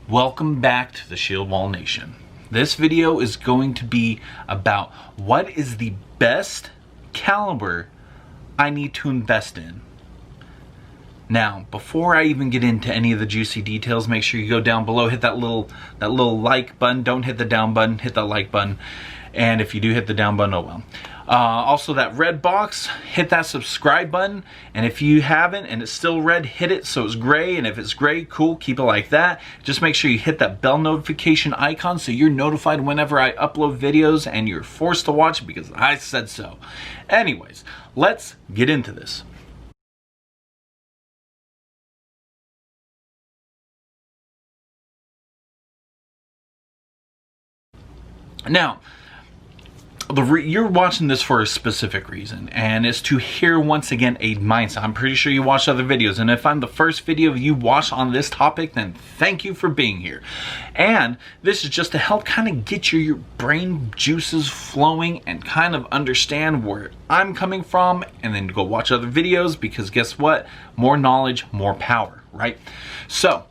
Welcome back to the Shield Wall Nation. This video is going to be about what is the best caliber I need to invest in. Now, before I even get into any of the juicy details, make sure you go down below, hit that little like button. Don't hit the down button, hit that like button. And if you do hit the down button, oh well. Also that red box, hit that subscribe button. And if you haven't and it's still red, hit it so it's gray. And if it's gray, cool, keep it like that. Just make sure you hit that bell notification icon so you're notified whenever I upload videos and you're forced to watch it because I said so. Anyways, let's get into this. Now, you're watching this for a specific reason, and it's to hear once again a mindset. I'm pretty sure you watched other videos, and if I'm the first video you watch on this topic, then thank you for being here. And this is just to help kind of get your brain juices flowing and kind of understand where I'm coming from, and then go watch other videos, because guess what? More knowledge, more power, right? So,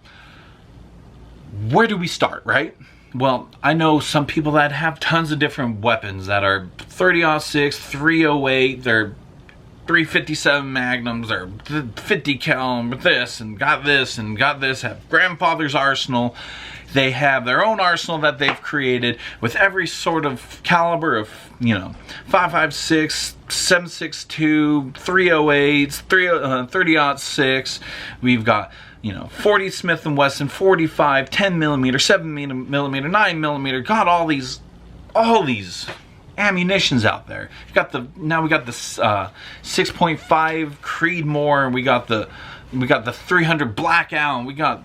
where do we start, right? Well, I know some people that have tons of different weapons that are 30-06, 308, they're 357 Magnums, they're 50 caliber, this, and got this, have grandfather's arsenal. They have their own arsenal that they've created with every sort of caliber of, 5.56, 7.62, 308s, 30-06. We've got 40 Smith & Wesson, 45, 10 millimeter, 7 millimeter, 9 millimeter. Got all these ammunitions out there. Now we got the 6.5 Creedmoor, and we got the 300 Blackout, and we got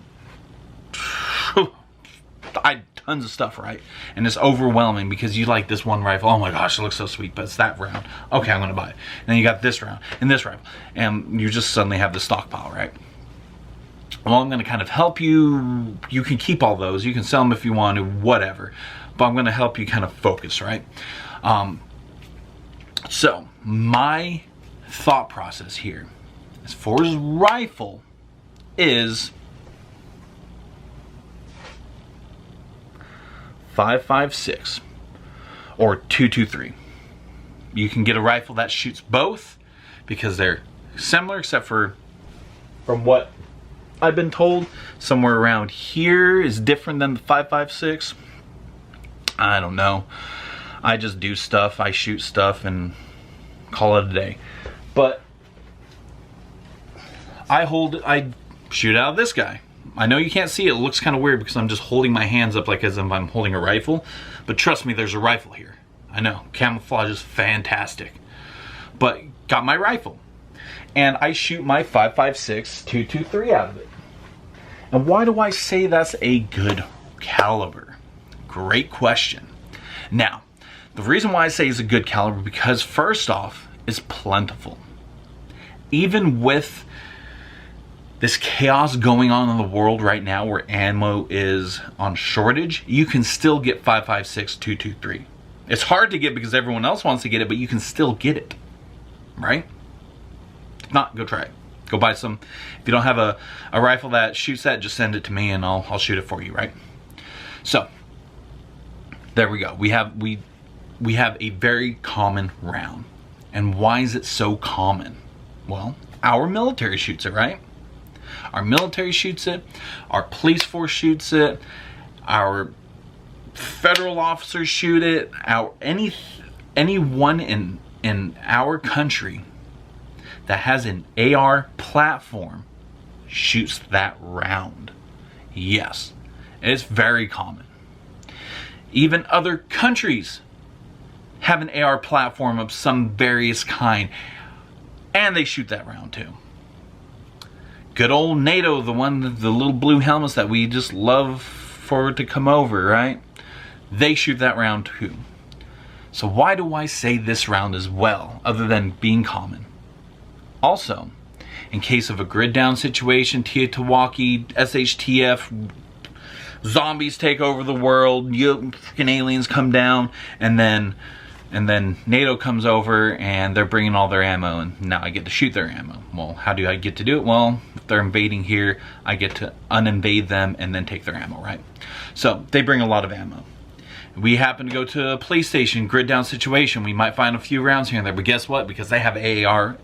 tons of stuff, right? And it's overwhelming because you like this one rifle. Oh my gosh, it looks so sweet, but it's that round. Okay, I'm gonna buy it. And then you got this round and this rifle, and you just suddenly have the stockpile, right? Well, I'm going to kind of help you. You can keep all those. You can sell them if you want to, whatever. But I'm going to help you kind of focus, right? So, my thought process here, as far as rifle, is 5.56 or 2.23. You can get a rifle that shoots both because they're similar, except for, from what I've been told, somewhere around here is different than the 5.56. I don't know. I just do stuff, I shoot stuff, and call it a day. But I shoot out of this guy. I know you can't see it. It looks kind of weird because I'm just holding my hands up like as if I'm holding a rifle. But trust me, there's a rifle here. I know, camouflage is fantastic. But got my rifle. And I shoot my 5.56 2.23 out of it. And why do I say that's a good caliber? Great question. Now, the reason why I say it's a good caliber, because first off, it's plentiful. Even with this chaos going on in the world right now where ammo is on shortage, you can still get 5.56 2.23. It's hard to get because everyone else wants to get it, but you can still get it, right? If not, go try it. Go buy some. If you don't have a rifle that shoots that, just send it to me and I'll shoot it for you, right? So, there we go. We have a very common round. And why is it so common? Well, our military shoots it, right? Our military shoots it. Our police force shoots it. Our federal officers shoot it. Anyone in our country that has an AR platform shoots that round. Yes, it's very common. Even other countries have an AR platform of some various kind, and they shoot that round too. Good old NATO, the little blue helmets that we just love for to come over, right? They shoot that round too. So why do I say this round as well, other than being common? Also, in case of a grid down situation, Teotihuacan, SHTF, zombies take over the world, fucking aliens come down, and then And then NATO comes over and they're bringing all their ammo, and now I get to shoot their ammo. Well, how do I get to do it? Well, if they're invading here, I get to uninvade them and then take their ammo, right? So they bring a lot of ammo. We happen to go to a police station, grid down situation. We might find a few rounds here and there, but guess what? Because they have AR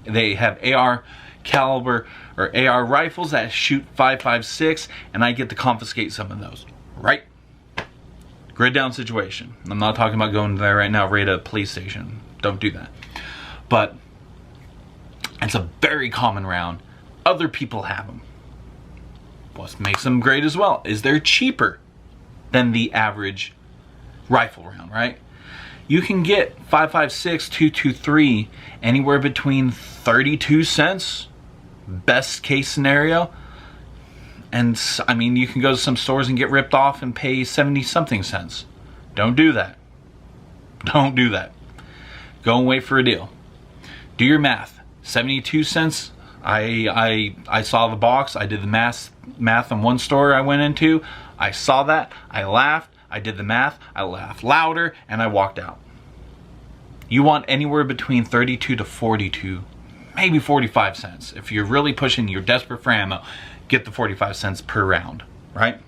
caliber or AR rifles that shoot 5.56, and I get to confiscate some of those, right? Grid down situation. I'm not talking about going there right now, raid a police station. Don't do that. But it's a very common round. Other people have them. What makes them great as well is they're cheaper than the average rifle round, right? You can get 5.56, 223 anywhere between 32 cents, best case scenario. And I mean, you can go to some stores and get ripped off and pay 70 something cents. Don't do that. Don't do that. Go and wait for a deal. Do your math. 72 cents. I saw the box. I did the math on one store I went into. I saw that. I laughed. I did the math. I laughed louder and I walked out. You want anywhere between 32 to 42, maybe 45 cents. If you're really pushing, you're desperate for ammo, get the 45 cents per round, right?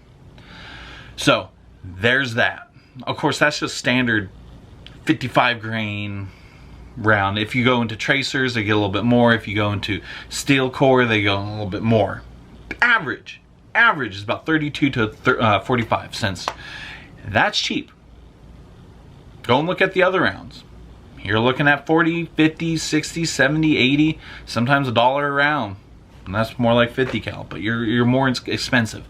So there's that. Of course, that's just standard 55 grain round. If you go into tracers, they get a little bit more. If you go into steel core, they go a little bit more. Average is about 32 to 45 cents. That's cheap. Go and look at the other rounds. You're looking at 40, 50, 60, 70, 80, sometimes $1 a round. And that's more like 50 cal, but you're more expensive.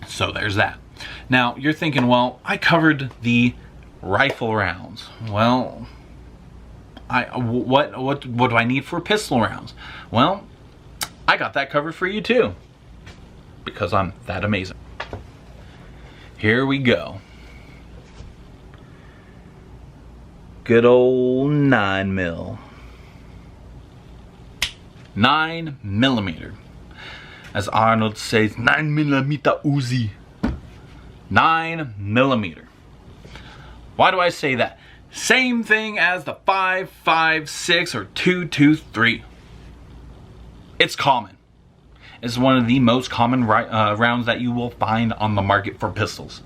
So there's that. Now you're thinking, well, I covered the rifle rounds. Well, what do I need for pistol rounds? Well, I got that covered for you too, because I'm that amazing. Here we go. Good old 9mm. 9mm. As Arnold says, 9mm Uzi. 9mm. Why do I say that? Same thing as the 5.56 or 2.23. It's common. It's one of the most common rounds that you will find on the market for pistols.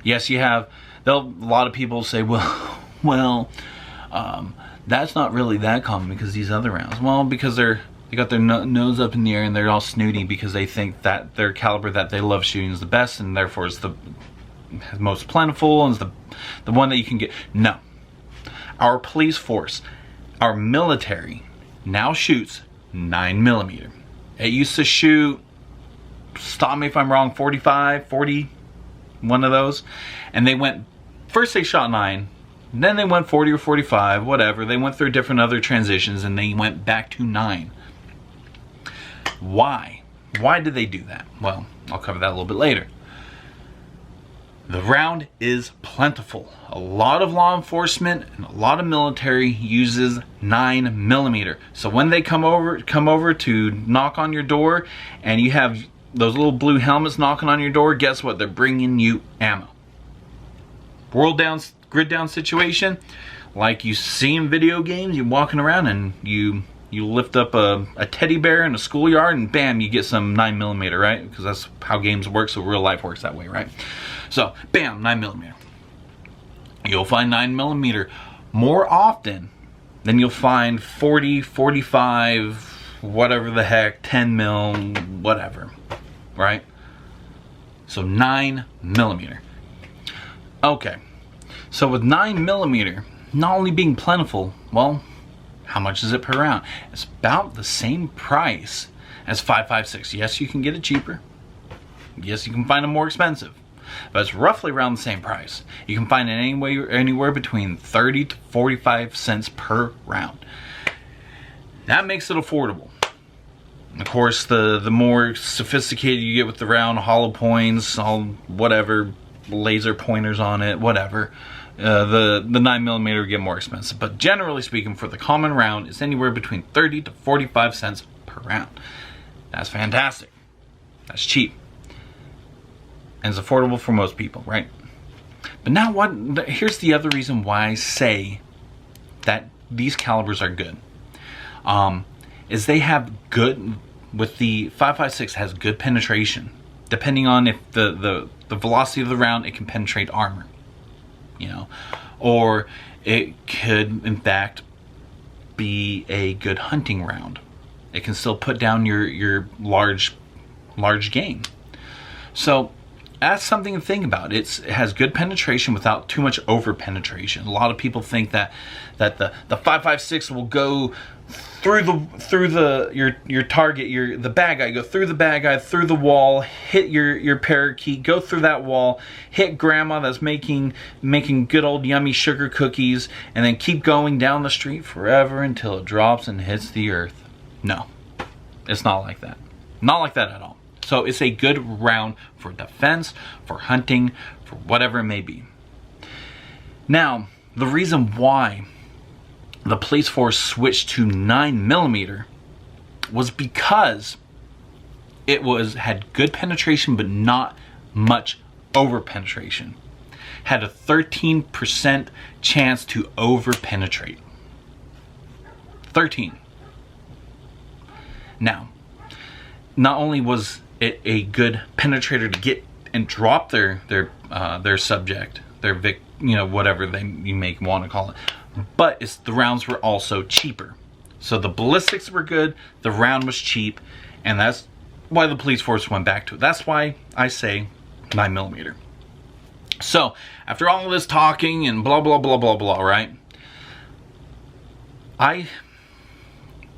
Yes, you have. A lot of people say, well, that's not really that common because these other rounds. Well, because they got their nose up in the air and they're all snooty because they think that their caliber that they love shooting is the best and therefore is the most plentiful and is the one that you can get. No. Our police force, our military now shoots 9mm. It used to shoot, stop me if I'm wrong, 45, 40, one of those. And they went, first they shot 9, then they went 40 or 45, whatever. They went through different other transitions and they went back to 9. Why? Why did they do that? Well, I'll cover that a little bit later. The round is plentiful. A lot of law enforcement and a lot of military uses 9mm. So when they come over to knock on your door and you have those little blue helmets knocking on your door, guess what? They're bringing you ammo. Grid down situation, like you see in video games, you're walking around and you lift up a teddy bear in a schoolyard and bam, you get some 9mm, right? Because that's how games work, so real life works that way, right? So, bam, 9mm. You'll find 9mm more often than you'll find 40, 45, whatever the heck, 10 mil, whatever, right? So 9mm. Okay, so with 9mm not only being plentiful, well, how much is it per round? It's about the same price as 5.56. Yes, you can get it cheaper. Yes, you can find them more expensive. But it's roughly around the same price. You can find it anywhere between 30 to 45 cents per round. That makes it affordable. Of course, the more sophisticated you get with the round, hollow points, all whatever, laser pointers on it, whatever, the 9mm will get more expensive. But generally speaking, for the common round, it's anywhere between 30 to 45 cents per round. That's fantastic. That's cheap. And it's affordable for most people, right? But now here's the other reason why I say that these calibers are good. Is they have good, with the 5.56 has good penetration. Depending on if the velocity of the round, it can penetrate armor. You know, or it could in fact be a good hunting round. It can still put down your large game. So that's something to think about. It has good penetration without too much over penetration. A lot of people think that the 5.56 will go through your target, the bad guy, go through the bad guy, through the wall, hit your parakeet, go through that wall, hit grandma that's making good old yummy sugar cookies, and then keep going down the street forever until it drops and hits the earth. No, it's not like that. Not like that at all. So it's a good round for defense, for hunting, for whatever it may be. Now, the reason why the police force switched to 9mm was because it had good penetration but not much over penetration. Had a 13% chance to over penetrate. 13. Now, not only was it a good penetrator to get and drop their subject, their whatever you may want to call it, but the rounds were also cheaper. So the ballistics were good, the round was cheap, and that's why the police force went back to it. That's why I say 9mm. So after all of this talking and blah blah blah blah blah, right?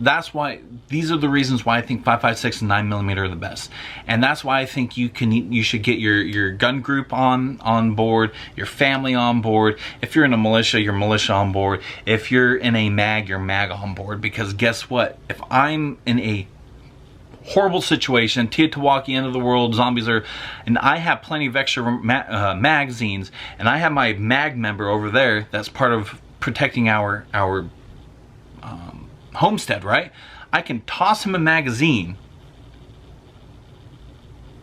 That's why these are the reasons why I think 5.56 and 9mm are the best, and that's why I think you should get your gun group on board, your family on board. If you're in a militia, your militia on board. If you're in a mag, your mag on board. Because guess what? If I'm in a horrible situation, Teotihuacan, end of the world, zombies are, and I have plenty of extra magazines, and I have my mag member over there that's part of protecting our homestead, right? I can toss him a magazine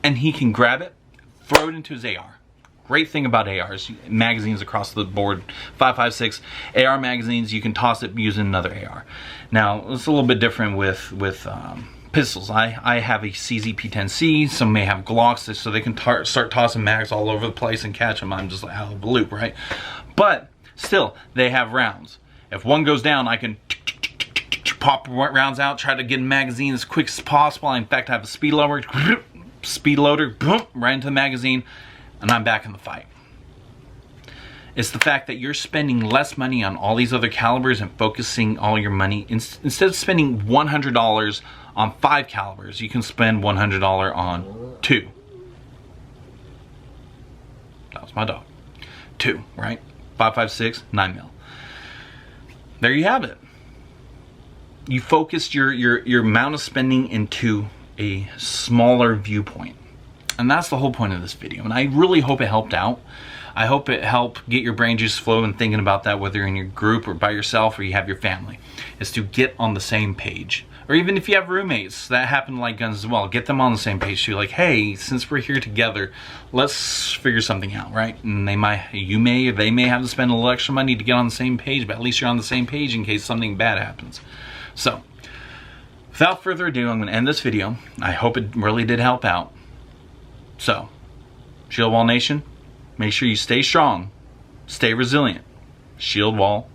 and he can grab it, throw it into his AR. Great thing about ARs, magazines across the board, 5.56 AR magazines, you can toss it using another AR. Now, it's a little bit different with pistols. I have a CZP-10C, some may have Glocks, so they can start tossing mags all over the place and catch them. I'm just like out of the loop, right? But still, they have rounds. If one goes down, I can pop rounds out, try to get a magazine as quick as possible. In fact, I have a speed loader, boom, right into the magazine, and I'm back in the fight. It's the fact that you're spending less money on all these other calibers and focusing all your money. Instead of spending $100 on 5 calibers, you can spend $100 on 2. That was my dog. 2, right? 5.56, 9mm. There you have it. You focused your amount of spending into a smaller viewpoint. And that's the whole point of this video. And I really hope it helped out. I hope it helped get your brain juice flowing, thinking about that, whether you're in your group or by yourself or you have your family, is to get on the same page. Or even if you have roommates, that happen to like guns as well, get them on the same page too. Like, hey, since we're here together, let's figure something out, right? And they may have to spend a little extra money to get on the same page, but at least you're on the same page in case something bad happens. So, without further ado, I'm going to end this video. I hope it really did help out. So, Shield Wall Nation, make sure you stay strong, stay resilient. Shield Wall